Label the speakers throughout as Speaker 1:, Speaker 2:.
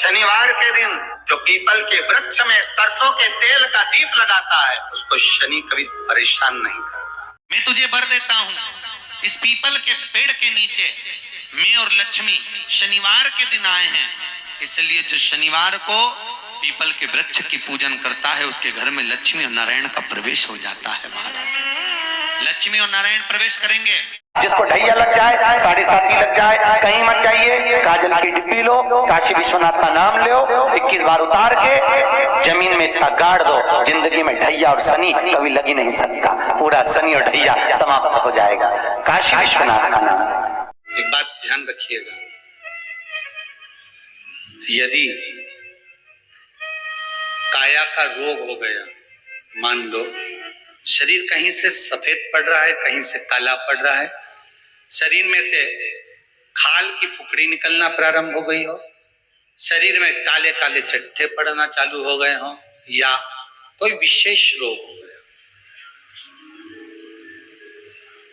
Speaker 1: शनिवार के दिन जो पीपल के वृक्ष में सरसों के तेल का दीप लगाता है उसको शनि कभी परेशान नहीं करता।
Speaker 2: मैं तुझे वर देता हूँ, इस पीपल के पेड़ के नीचे मैं और लक्ष्मी शनिवार के दिन आए हैं, इसलिए जो शनिवार को पीपल के वृक्ष की पूजन करता है उसके घर में लक्ष्मी और नारायण का प्रवेश हो जाता है। महाराज, लक्ष्मी और नारायण प्रवेश करेंगे।
Speaker 3: जिसको ढैया लग जाए, साढ़े साथी लग जाए, कहीं मत जाइए, काजल की डिब्बी लो, काशी विश्वनाथ का नाम लो, 21 बार उतार के जमीन में इतना गाड़ दो, जिंदगी में ढैया और शनि कभी लगी नहीं सकता। पूरा शनि और ढैया समाप्त हो जाएगा। काशी विश्वनाथ का नाम।
Speaker 1: एक बात ध्यान रखिएगा, यदि काया का रोग हो गया, मान लो शरीर कहीं से सफेद पड़ रहा है, कहीं से काला पड़ रहा है, शरीर में से खाल की फुकड़ी निकलना प्रारंभ हो गई हो, शरीर में काले काले चट्टे पड़ना चालू हो गए हो, या कोई विशेष रोग हो गया,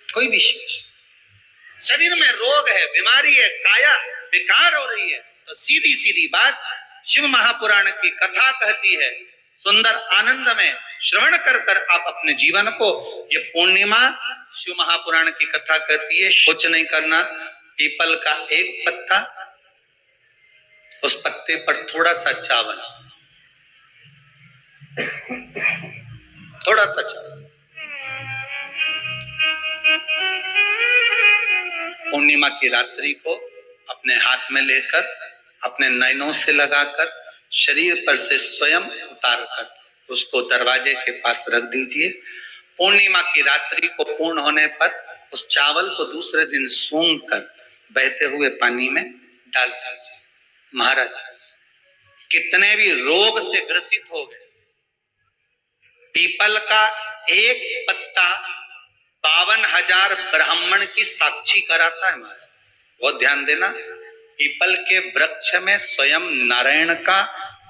Speaker 1: कोई विशेष शरीर में रोग है, बीमारी है, काया बेकार हो रही है, तो सीधी सीधी बात शिव महापुराण की कथा कहती है, सुंदर आनंद में श्रवण कर कर आप अपने जीवन को, ये पूर्णिमा शिव महापुराण की कथा कहती है, कुछ नहीं करना, पीपल का एक पत्ता, उस पत्ते पर थोड़ा सा चावल, थोड़ा सा चावल, पूर्णिमा की रात्रि को अपने हाथ में लेकर अपने नयनों से लगाकर शरीर पर से स्वयं उतार कर उसको दरवाजे के पास रख दीजिए। पूर्णिमा की रात्रि को पूर्ण होने पर उस चावल को दूसरे दिन सूंघ कर बहते हुए पानी में डाल दीजिए। महाराज, कितने भी रोग से ग्रसित हो गए, पीपल का एक पत्ता 52,000 ब्राह्मण की साक्षी कराता है। महाराज, बहुत ध्यान देना, पीपल के वृक्ष में स्वयं नारायण का,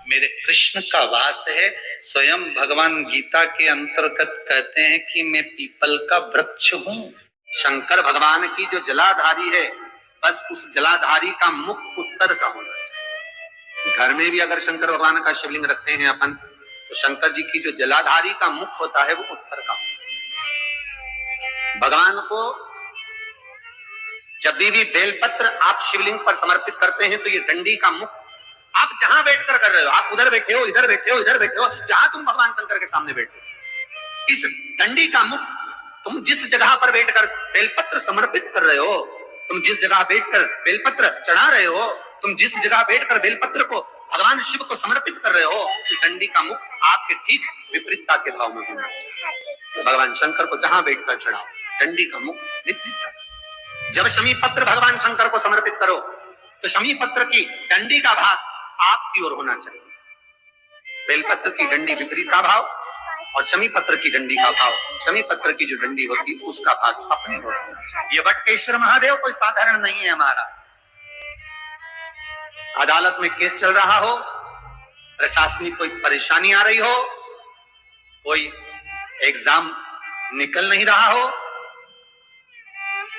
Speaker 1: मेरे कृष्ण का वास है। स्वयं भगवान गीता के अंतर्गत कहते हैं कि मैं पीपल का वृक्ष हूं। शंकर भगवान की जो जलाधारी है, बस उस जलाधारी का मुख उत्तर का होना चाहिए। घर में भी अगर शंकर भगवान का शिवलिंग रखते हैं अपन, तो शंकर जी की जो जलाधारी का मुख होता है वो उत्तर का होना चाहिए। भगवान को जब भी बेलपत्र आप शिवलिंग पर समर्पित करते हैं तो ये डंडी का मुख आप जहां बैठकर कर रहे हो, आप उधर बैठे हो, इधर बैठे हो, इधर बैठे हो, जहां तुम भगवान शंकर के सामने बैठे हो, इस डंडी का मुख, तुम जिस जगह पर बैठकर बेलपत्र समर्पित कर रहे हो, तुम जिस जगह बैठकर बेलपत्र चढ़ा रहे हो, तुम जिस जगह बैठकर बेलपत्र को भगवान शिव को समर्पित कर रहे हो, इस डंडी का मुख आपके ठीक विपरीतता के भाव में होना चाहिए। भगवान शंकर को जहां बैठकर चढ़ाओ, डंडी का मुख विपरीत। जब शमी पत्र भगवान शंकर को समर्पित करो तो शमी पत्र की डंडी का भाग आपकी ओर होना चाहिए, बेलपत्र की डंडी विपरीत का भाव और शमी पत्र की डंडी का भाव, शमी पत्र की जो डंडी होती है उसका भाग अपनी ओर होना चाहिए। ये बटकेश्वर महादेव कोई साधारण नहीं है। हमारा अदालत में केस चल रहा हो, प्रशासनिक कोई परेशानी आ रही हो, कोई एग्जाम निकल नहीं रहा हो,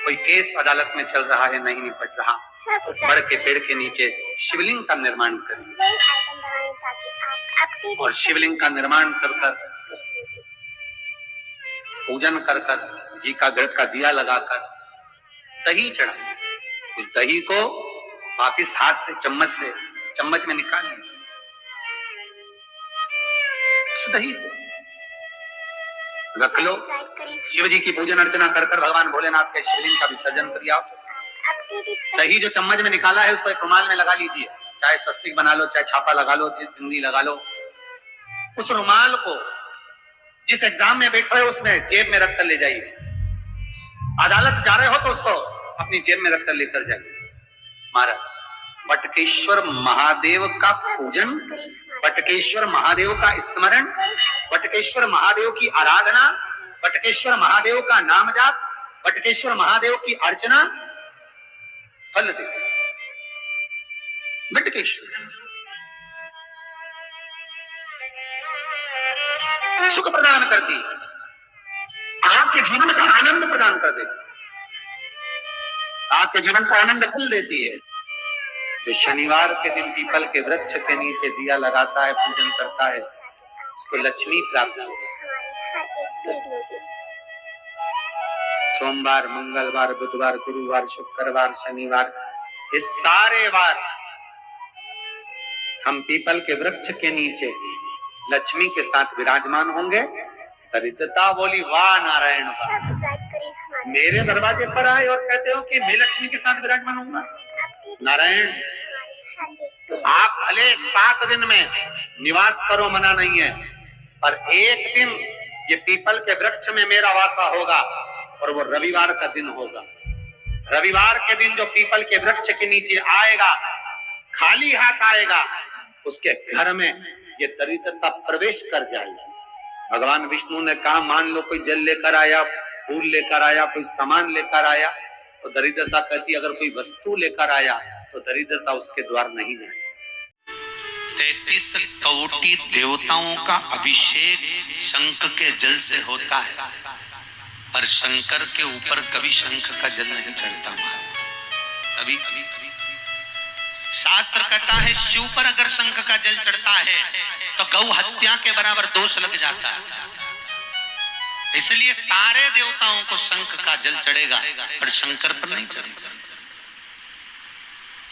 Speaker 1: कोई केस अदालत में चल रहा है, नहीं निपट रहा, तो बड़ के पेड़ के नीचे शिवलिंग का निर्माण करिए और शिवलिंग का निर्माण कर कर पूजन कर कर घी का घृत का दिया लगाकर दही चढ़ाइए। उस दही को वापिस हाथ से चम्मच में निकाल लीजिए। उस दही को रख लो, शिव जी की पूजन अर्चना कर कर भगवान भोलेनाथ के शिवलिंग का विसर्जन कर दिया। दही जो चम्मच में निकाला है उसको एक रुमाल में लगा लीजिए, चाहे स्वस्तिक बना लो, चाहे छापा लगा लो, बिंदी लगा लो। उस रुमाल को जिस एग्जाम में बैठे हो उसमें जेब में रखकर ले जाइए। अदालत जा रहे हो तो उसको अपनी जेब में रखकर लेकर जाइए। महाराज, बटकेश्वर महादेव का पूजन, बटकेश्वर महादेव का स्मरण, बटकेश्वर महादेव की आराधना, बटकेश्वर महादेव का नाम जाप, बटकेश्वर महादेव की अर्चना फल दे। बटकेश्वर सुख प्रदान करती है, आपके जीवन का आनंद प्रदान कर देती है, आपके जीवन का आनंद फल देती है। जो शनिवार के दिन पीपल के वृक्ष के नीचे दिया लगाता है, पूजन करता है, उसको लक्ष्मी प्राप्त होगी। सोमवार, मंगलवार, बुधवार, गुरुवार, शुक्रवार, शनिवार, इस सारे वार हम पीपल के वृक्ष के नीचे लक्ष्मी के साथ विराजमान होंगे। दरिद्रता बोली वाह नारायण वाह। मेरे दरवाजे पर आए और कहते हो कि मैं लक्ष्मी के साथ विराजमान होऊंगा। नारायण, आप भले 7 दिन में निवास करो, मना नहीं है, पर एक दिन ये पीपल के वृक्ष में मेरा वासा होगा और वो रविवार का दिन होगा। रविवार के दिन जो पीपल के वृक्ष के नीचे आएगा, खाली हाथ आएगा, उसके घर में ये दरिद्रता प्रवेश कर जाएगी। भगवान विष्णु ने कहा, मान लो कोई जल लेकर आया, फूल लेकर आया, कोई सामान लेकर आया, तो दरिद्रता कहती, अगर कोई वस्तु लेकर आया तो दरिद्रता उसके द्वार नहीं जाए।
Speaker 2: 33 कोटि देवताओं का अभिषेक शंख के जल से होता है, पर शंकर के ऊपर कभी शंख का जल नहीं चढ़ता। कभी शास्त्र कहता है शिव पर अगर शंख का जल चढ़ता है तो गौ हत्या के बराबर दोष लग जाता है। इसलिए सारे देवताओं को शंख का जल चढ़ेगा, पर शंकर पर नहीं चढ़ेगा।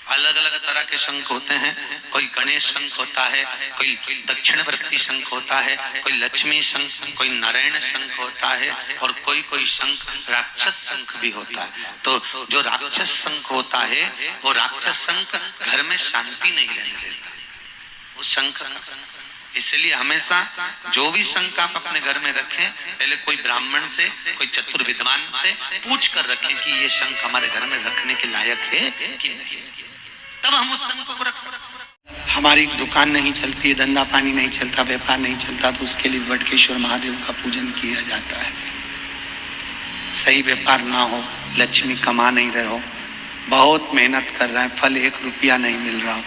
Speaker 2: अलग अलग तरह के शंख होते हैं, कोई गणेश शंख होता है, कोई दक्षिणवर्ती शंख होता है, कोई लक्ष्मी शंख, कोई नारायण शंख होता है, और कोई शंख राक्षस शंख भी होता है। तो जो राक्षस शंख होता है वो राक्षस शंख घर में शांति नहीं रहने देता, वो शंख। इसलिए हमेशा जो भी शंख आप अपने घर में रखें, पहले कोई ब्राह्मण से, कोई चतुर विद्वान से पूछ कर रखें कि ये शंख हमारे घर में रखने के लायक है कि नहीं, तब हम उस शंख को रख सकते। हमारी दुकान नहीं चलती है, धंधा पानी नहीं चलता, व्यापार नहीं चलता, तो उसके लिए बटकेश्वर महादेव का पूजन किया जाता है। सही व्यापार ना हो, लक्ष्मी कमा नहीं रहे हो, बहुत मेहनत कर रहे हैं, फल 1 रुपया नहीं मिल रहा हो,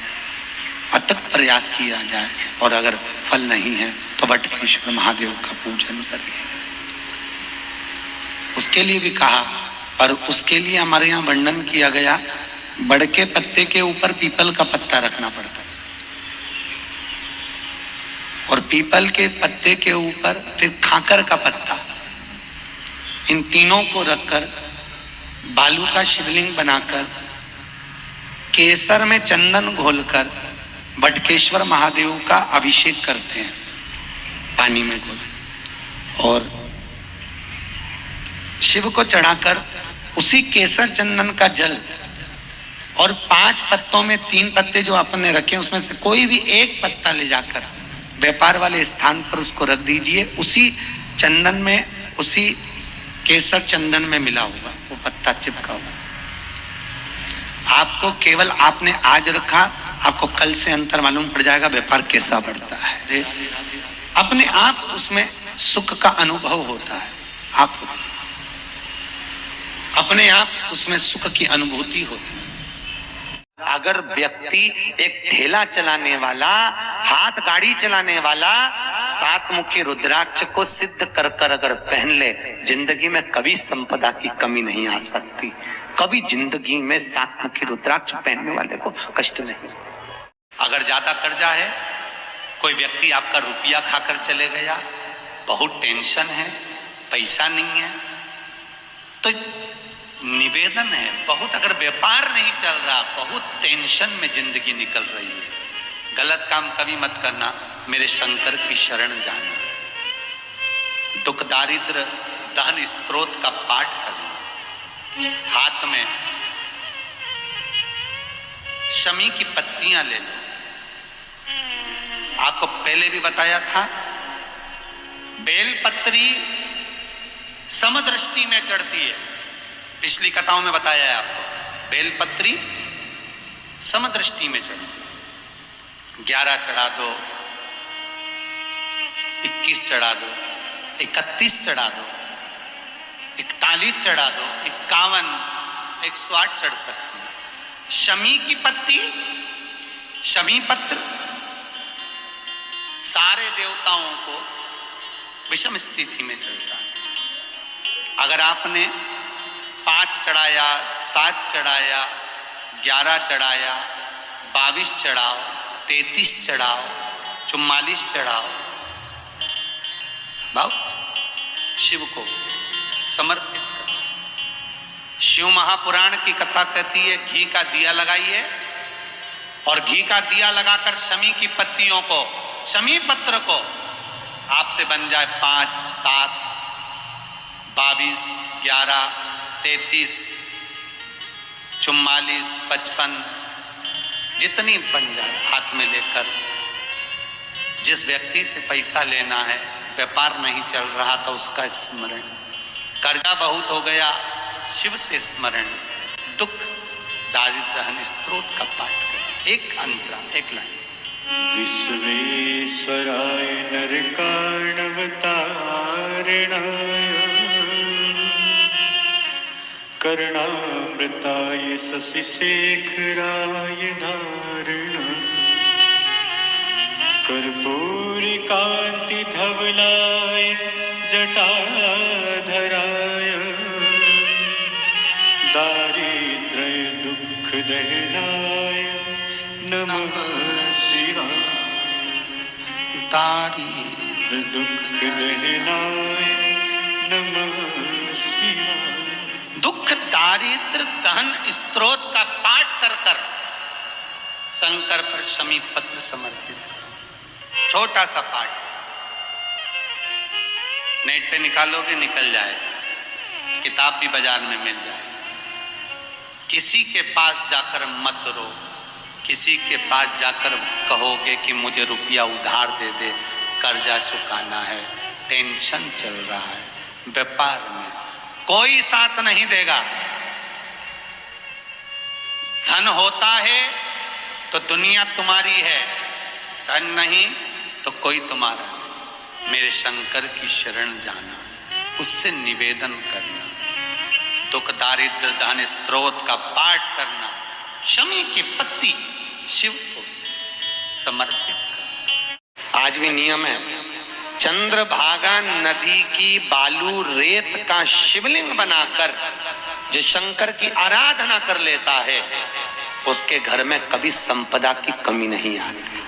Speaker 2: अथक प्रयास किया जाए, और अगर फल नहीं है तो बटकेश्वर महादेव का पूजन करें। उसके लिए भी कहा, और उसके लिए हमारे यहाँ वर्णन किया गया, बड़के पत्ते के ऊपर पीपल का पत्ता रखना पड़ता है, और पीपल के पत्ते के ऊपर फिर खाकर का पत्ता, इन तीनों को रखकर बालू का शिवलिंग बनाकर केसर में चंदन घोलकर बटकेश्वर महादेव का अभिषेक करते हैं पानी में घोल, और शिव को चढ़ाकर उसी केसर चंदन का जल और 5 पत्तों में 3 पत्ते जो आपने रखे उसमें से कोई भी एक पत्ता ले जाकर व्यापार वाले स्थान पर उसको रख दीजिए। उसी चंदन में, उसी केसर चंदन में मिला हुआ वो पत्ता चिपका हुआ। आपको केवल आपने आज रखा, आपको कल से अंतर मालूम पड़ जाएगा व्यापार कैसा बढ़ता है। अपने आप उसमें सुख का अनुभव होता है, आप अपने आप उसमें सुख की अनुभूति होती है। अगर व्यक्ति एक ठेला चलाने वाला, हाथ गाड़ी चलाने वाला 7 मुखी रुद्राक्ष को सिद्ध कर कर अगर पहन ले, जिंदगी में कभी संपदा की कमी नहीं आ सकती। कभी जिंदगी में 7 मुखी रुद्राक्ष पहनने वाले को कष्ट नहीं। अगर ज्यादा कर्जा है, कोई व्यक्ति आपका रुपया खाकर चले गया, बहुत टेंशन है, पैसा नहीं है, तो निवेदन है, बहुत अगर व्यापार नहीं चल रहा, बहुत टेंशन में जिंदगी निकल रही है, गलत काम कभी मत करना, मेरे शंकर की शरण जाना, दुख दारिद्र दहन स्त्रोत का पाठ करना, हाथ में शमी की पत्तियां ले लो। आपको पहले भी बताया था, बेलपत्री समदृष्टि में चढ़ती है, पिछली कथाओं में बताया है आपको, बेलपत्री समदृष्टि में चढ़ती है। 11 चढ़ा दो, 21 चढ़ा दो, 31 चढ़ा दो, 41 चढ़ा दो, 51, 108 चढ़ सकती है। शमी की पत्ती, शमी पत्र सारे देवताओं को विषम स्थिति में चढ़ता है। अगर आपने 5 चढ़ाया, 7 चढ़ाया, 11 चढ़ाया, 22 चढ़ाओ, 33 चढ़ाओ, 44 चढ़ाओ, बहुत शिव को समर्पित करो। शिव महापुराण की कथा कहती है घी का दिया लगाइए और घी का दिया लगाकर शमी की पत्तियों को, शमी पत्र को आपसे बन जाए 5, 7, 22, 11, 33, 44, 55 जितनी बन जाए हाथ में लेकर, जिस व्यक्ति से पैसा लेना है, व्यापार नहीं चल रहा तो उसका स्मरण, कर्जा बहुत हो गया, शिव से स्मरण, दुख दारिद्र्य दहन स्तोत्र का पाठ करें। एक अंतरा, एक लाइन।
Speaker 4: विश्वेश्वराय नरकार्णवतारिणाय कर्णामृताय शशिशेखराय धारिणाय कर्पूरिकान्तिधवलाय जटाधराय दारिद्र्य दुःखदहनाय नमः शिवाय।
Speaker 2: दारिद्र्य
Speaker 4: दुःखदहनाय नमः शिवाय।
Speaker 2: दुख दारिद्र दहन स्तोत्र का पाठ कर कर शंकर पर शमी पत्र समर्पित करो। छोटा सा पाठ, नेट पे निकालोगे निकल जाएगा, किताब भी बाजार में मिल जाएगी। किसी के पास जाकर मत रो, किसी के पास जाकर कहोगे कि मुझे रुपया उधार दे दे, कर्जा चुकाना है, टेंशन चल रहा है, व्यापार में कोई साथ नहीं देगा। धन होता है तो दुनिया तुम्हारी है, धन नहीं तो कोई तुम्हारा नहीं। मेरे शंकर की शरण जाना, उससे निवेदन करना, दुख दारिद्र दान स्तोत्र का पाठ करना, शमी की पत्ती शिव को समर्पित करना। आज भी नियम है, चंद्रभागा नदी की बालू रेत का शिवलिंग बनाकर जो शंकर की आराधना कर लेता है, उसके घर में कभी संपदा की कमी नहीं आती।